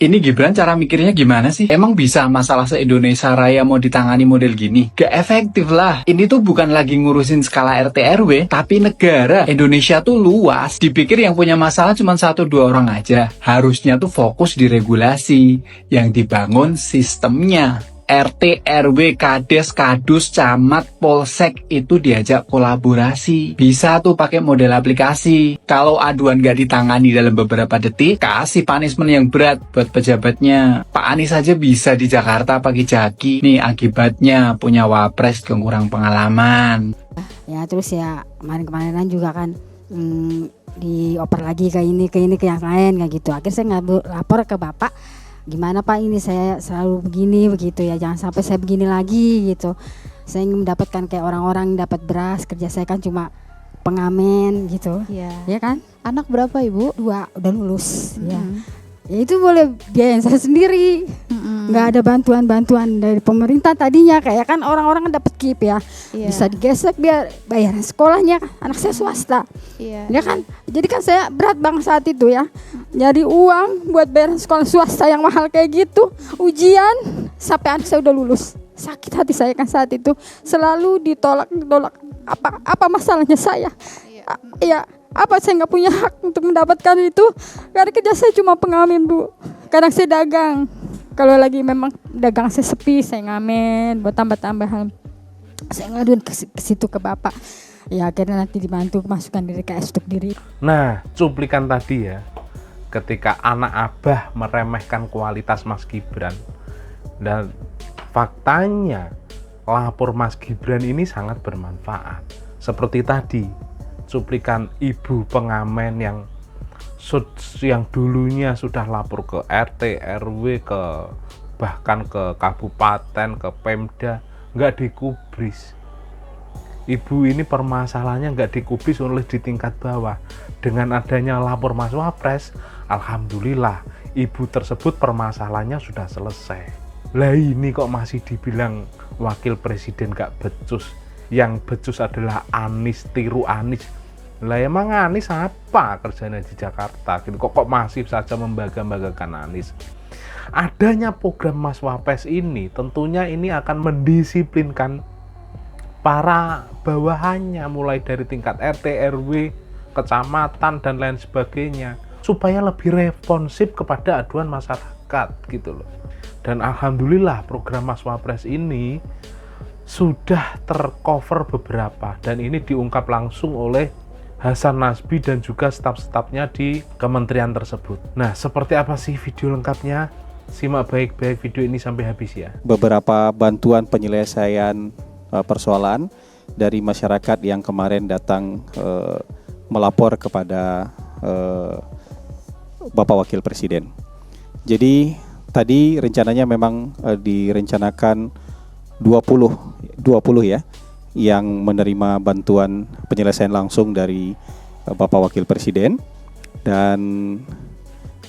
Ini Gibran cara mikirnya gimana sih? Emang bisa masalah se-Indonesia Raya mau ditangani model gini? Gak efektif lah. Ini tuh bukan lagi ngurusin skala RT RW, tapi negara. Indonesia tuh luas. Dipikir yang punya masalah cuma 1-2 orang aja. Harusnya tuh fokus di regulasi. Yang dibangun sistemnya. RT, RW, Kades, Kadus, Camat, Polsek itu diajak kolaborasi. Bisa tuh pakai model aplikasi. Kalau aduan gak ditangani dalam beberapa detik, kasih punishment yang berat buat pejabatnya. Pak Anies aja bisa di Jakarta pakai jaki. Nih akibatnya punya wapres yang kurang pengalaman. Ya terus ya kemarin-kemarinan juga kan dioper lagi ke ini ke yang lain kayak gitu. Akhirnya saya lapor ke Bapak, gimana Pak ini saya selalu begini begitu ya, jangan sampai saya begini lagi gitu. Saya ingin mendapatkan kayak orang-orang dapat beras, kerja saya kan cuma pengamen gitu. Iya. Ya kan? Anak berapa Ibu? 2 udah lulus ya. Ya itu boleh biayain saya sendiri. Nggak ada bantuan-bantuan dari pemerintah tadinya, kayak kan orang-orang kan dapat KIP ya. Iya. Bisa digesek biar bayaran sekolahnya, anak saya swasta. Iya. Ya kan? Jadi kan saya berat banget saat itu ya. Nyari uang buat bayar sekolah swasta yang mahal kayak gitu. Ujian sampai anak saya udah lulus. Sakit hati saya kan saat itu. Selalu ditolak. Apa masalahnya saya? Ya, apa saya nggak punya hak untuk mendapatkan itu? Karena kerja saya cuma pengamen Bu. Kadang saya dagang. Kalau lagi memang dagang saya sepi, saya ngamen buat tambah-tambahan. Saya ngaduin ke situ ke Bapak. Ya akhirnya nanti dibantu masukkan diri ke untuk diri. Nah, cuplikan tadi ya, ketika anak abah meremehkan kualitas Mas Gibran, dan faktanya lapor Mas Gibran ini sangat bermanfaat. Seperti tadi, cuplikan ibu pengamen yang dulunya sudah lapor ke RT, RW, bahkan ke kabupaten, ke Pemda, nggak dikubris. Ibu ini permasalahannya nggak dikubris oleh di tingkat bawah. Dengan adanya lapor Mas Wapres, alhamdulillah ibu tersebut permasalahannya sudah selesai. Lah ini kok masih dibilang wakil presiden nggak becus. Yang becus adalah Anies, tiru Anies. Lah emang Anies apa kerjanya di Jakarta? Kok masih saja membangga-banggakan Anies? Adanya program Mas Wapres ini tentunya ini akan mendisiplinkan para bawahannya, mulai dari tingkat RT, RW, kecamatan dan lain sebagainya, supaya lebih responsif kepada aduan masyarakat gitu loh. Dan alhamdulillah program Mas Wapres ini sudah tercover beberapa, dan ini diungkap langsung oleh Hasan Nasbi dan juga staf-stafnya di kementerian tersebut. Nah, seperti apa sih video lengkapnya? Simak baik-baik video ini sampai habis ya. Beberapa bantuan penyelesaian persoalan dari masyarakat yang kemarin datang melapor kepada Bapak Wakil Presiden. Jadi tadi rencananya memang direncanakan 20 ya yang menerima bantuan penyelesaian langsung dari Bapak Wakil Presiden, dan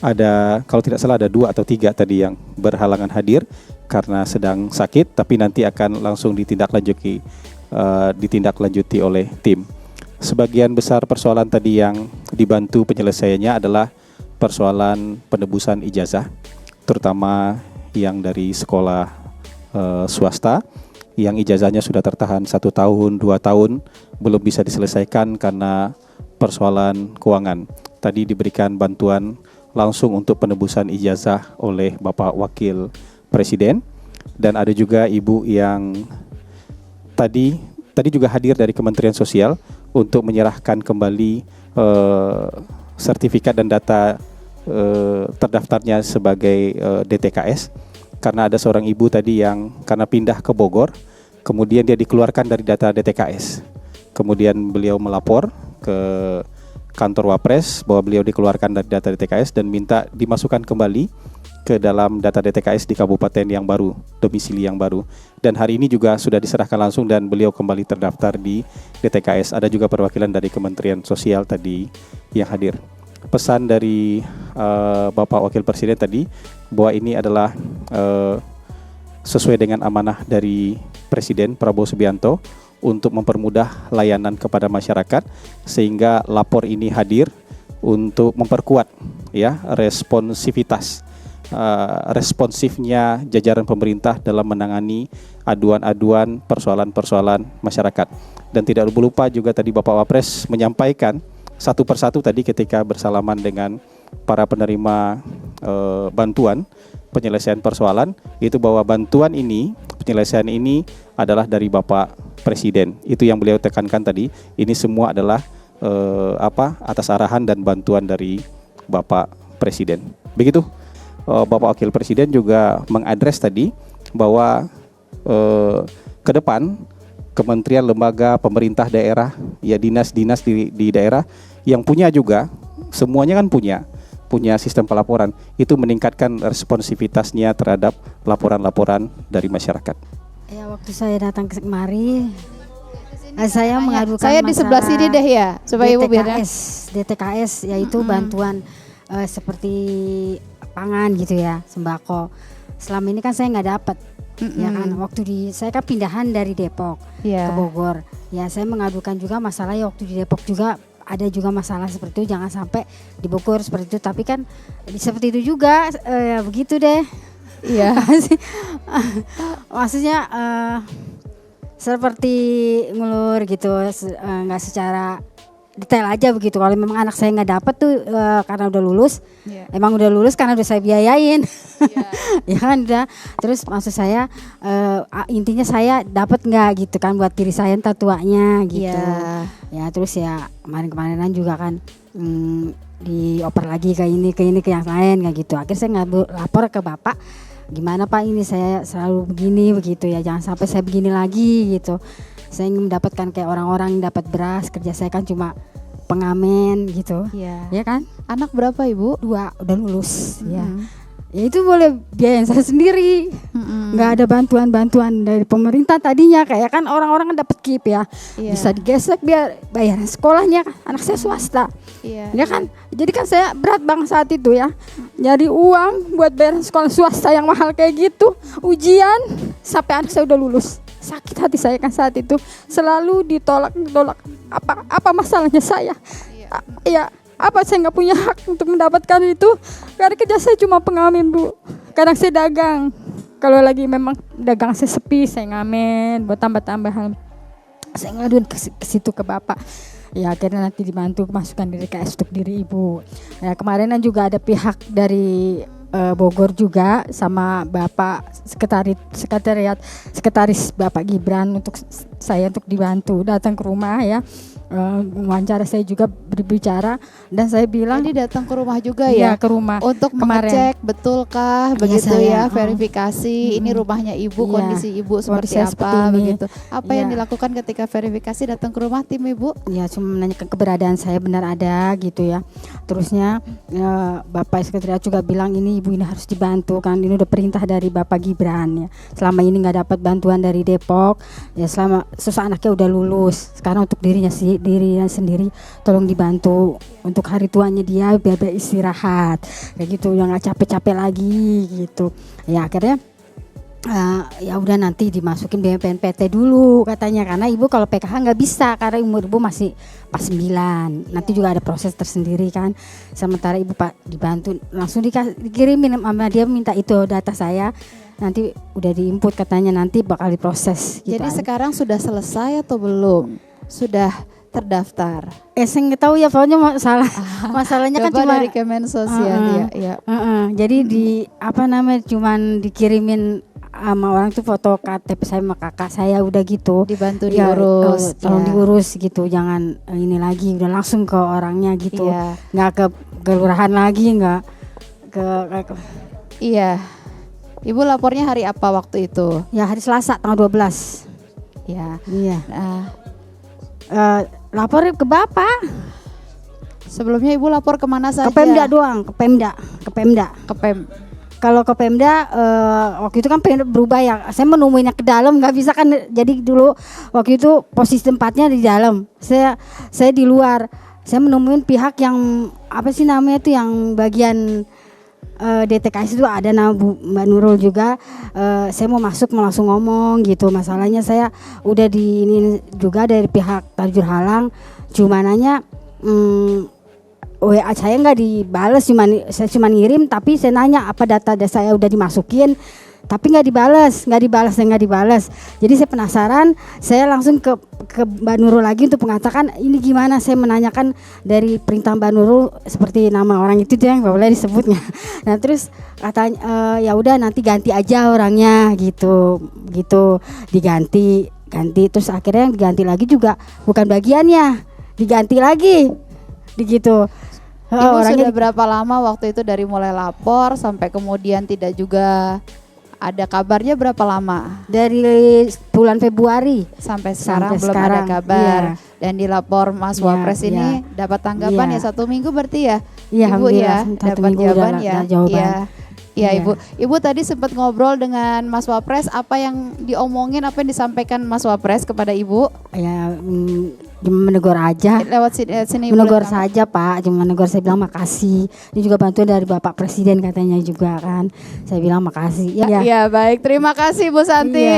ada, kalau tidak salah ada 2 atau 3 tadi yang berhalangan hadir karena sedang sakit, tapi nanti akan langsung ditindaklanjuti oleh tim. Sebagian besar persoalan tadi yang dibantu penyelesaiannya adalah persoalan penebusan ijazah, terutama yang dari sekolah swasta yang ijazahnya sudah tertahan 1 tahun, 2 tahun, belum bisa diselesaikan karena persoalan keuangan. Tadi diberikan bantuan langsung untuk penebusan ijazah oleh Bapak Wakil Presiden, dan ada juga ibu yang tadi juga hadir dari Kementerian Sosial untuk menyerahkan kembali sertifikat dan data terdaftarnya sebagai DTKS, karena ada seorang ibu tadi yang karena pindah ke Bogor, kemudian dia dikeluarkan dari data DTKS. Kemudian beliau melapor ke kantor Wapres bahwa beliau dikeluarkan dari data DTKS dan minta dimasukkan kembali ke dalam data DTKS di kabupaten yang baru, domisili yang baru. Dan hari ini juga sudah diserahkan langsung dan beliau kembali terdaftar di DTKS. Ada juga perwakilan dari Kementerian Sosial tadi yang hadir. Pesan dari Bapak Wakil Presiden tadi bahwa ini adalah sesuai dengan amanah dari Presiden Prabowo Subianto untuk mempermudah layanan kepada masyarakat, sehingga lapor ini hadir untuk memperkuat ya responsivitas responsifnya jajaran pemerintah dalam menangani aduan-aduan persoalan-persoalan masyarakat. Dan tidak lupa juga tadi Bapak Wapres menyampaikan satu persatu tadi ketika bersalaman dengan para penerima bantuan penyelesaian persoalan, itu bahwa bantuan ini, penyelesaian ini adalah dari Bapak Presiden. Itu yang beliau tekankan tadi. Ini semua adalah atas arahan dan bantuan dari Bapak Presiden. Begitu. Bapak Wakil Presiden juga mengadres tadi bahwa ke depan kementerian, lembaga, pemerintah daerah, ya dinas-dinas di daerah yang punya juga, semuanya kan punya sistem pelaporan, itu meningkatkan responsivitasnya terhadap laporan-laporan dari masyarakat. Ya, waktu saya datang ke kemari, saya mengadukan saya di sebelah sini deh ya, supaya Ibu biar DTKS, yaitu bantuan seperti pangan gitu ya, sembako. Selama ini kan saya nggak dapat, ya kan. Waktu saya kan pindahan dari Depok ke Bogor. Ya, saya mengadukan juga masalah ya, waktu di Depok juga ada juga masalah seperti itu, jangan sampai di Bogor seperti itu. Tapi kan seperti itu juga, ya begitu deh. Iya. Maksudnya seperti ngulur gitu, nggak secara detail aja begitu. Kalau memang anak saya nggak dapat tuh karena udah lulus, emang udah lulus karena udah saya biayain, ya kan udah. Terus maksud saya intinya saya dapat nggak gitu kan buat diri saya entar tuanya gitu. Ya terus ya kemarin-kemarinan juga kan dioper lagi ke ini ke yang lain kayak gitu. Akhirnya saya lapor ke Bapak, gimana Pak ini saya selalu begini begitu ya, jangan sampai saya begini lagi gitu. Saya ingin mendapatkan kayak orang-orang yang dapat beras, kerja saya kan cuma pengamen gitu. Ya kan? Anak berapa Ibu? 2 udah lulus. Ya itu boleh biayain saya sendiri. Nggak ada bantuan-bantuan dari pemerintah tadinya, kayak kan orang-orang kan dapat KIP ya. Bisa digesek biar bayaran sekolahnya, anak saya swasta. Ya kan? Jadi kan saya berat banget saat itu ya. Nyari uang buat bayar sekolah swasta yang mahal kayak gitu. Ujian sampai anak saya udah lulus. Sakit hati saya kan saat itu, selalu ditolak. Apa masalahnya saya? Ya, apa saya nggak punya hak untuk mendapatkan itu? Karena kerja saya cuma pengamen Bu. Kadang saya dagang. Kalau lagi memang dagang saya sepi, saya ngamen buat tambah-tambahan. Saya ngaduin ke situ ke Bapak. Ya akhirnya nanti dibantu masukkan diri KS untuk diri Ibu. Ya kemarinan juga ada pihak dari Bogor juga sama Bapak sekretaris Bapak Gibran untuk saya untuk dibantu datang ke rumah ya. Wawancara saya juga berbicara dan saya bilang jadi datang ke rumah juga ya, ya ke rumah untuk kemarin. mengecek betulkah begitu saya, verifikasi ini rumahnya Ibu, kondisi Ibu seperti apa begitu. Apa yang dilakukan ketika verifikasi datang ke rumah tim Ibu? Ya cuma menanyakan keberadaan saya benar ada gitu ya. Terusnya Bapak sekretariat juga bilang ini Ibu ini harus dibantu kan, ini udah perintah dari Bapak Gibran ya. Selama ini nggak dapat bantuan dari Depok ya, selama anaknya udah lulus, sekarang untuk dirinya sendiri tolong dibantu untuk hari tuanya dia biar istirahat kayak gitu, yang nggak capek-capek lagi gitu ya. Akhirnya ya udah nanti dimasukin BMPNPT dulu katanya, karena Ibu kalau PKH nggak bisa karena umur Ibu masih pas 9, nanti juga ada proses tersendiri kan. Sementara Ibu Pak dibantu langsung dikirimin sama dia, minta itu data saya, nanti udah diinput katanya nanti bakal diproses gitu. Jadi sekarang sudah selesai atau belum? Sudah terdaftar? Saya nggak tahu ya, pokoknya masalahnya kan cuma dari Kemensos ya. Jadi di cuman dikirimin sama orang tuh foto KTP saya sama kakak saya, udah gitu dibantu diurus, tolong diurus gitu, jangan ini lagi, udah langsung ke orangnya gitu, nggak ke kelurahan lagi, nggak ke. Iya. Ibu lapornya hari apa waktu itu? Ya hari Selasa tanggal 12. Ya. Iya. Lapor ke Bapak. Sebelumnya Ibu lapor kemana saja? Ke Pemda doang, ke Pemda. Kalau ke Pemda waktu itu kan Pemda berubah ya. Saya menemuinya ke dalam, nggak bisa kan. Jadi dulu waktu itu posisi tempatnya di dalam. Saya di luar. Saya menemuin pihak yang apa sih namanya itu, yang bagian DTKS itu ada nama Mbak Nurul juga. Saya mau masuk, mau langsung ngomong gitu. Masalahnya saya udah ini juga dari pihak Tajur Halang, cuma nanya WA saya nggak dibales, saya cuma ngirim, tapi saya nanya apa data saya udah dimasukin, tapi nggak dibales. Jadi saya penasaran, saya langsung ke Mbak Nurul lagi untuk mengatakan ini gimana. Saya menanyakan dari perintah Mbak Nurul seperti nama orang itu yang nggak boleh disebutnya. Nah terus katanya ya udah nanti ganti aja orangnya gitu diganti. Terus akhirnya yang diganti lagi juga bukan bagiannya, diganti lagi gitu. Ibu sudah berapa lama waktu itu dari mulai lapor sampai kemudian tidak juga ada kabarnya, berapa lama? Dari bulan Februari sampai sekarang belum sekarang, ada kabar. iya. Dan dilapor Mas Iya, Wapres ini iya. dapat tanggapan Iya. ya 1 minggu berarti ya? Iya, Ibu ya alhamdulillah, 1 dapat minggu jawaban udah ya. ada jawaban. Iya. Iya, Iya. Ibu tadi sempat ngobrol dengan Mas Wapres, apa yang diomongin, apa yang disampaikan Mas Wapres kepada Ibu? ya cuma menegur aja. Lewat sini Ibu Menegur lihat saja Pak, cuma menegur, saya bilang makasih. Ini juga bantuan dari Bapak Presiden katanya juga kan. Saya bilang makasih. kamera. Iya, baik. Terima kasih Bu Santi. Iya.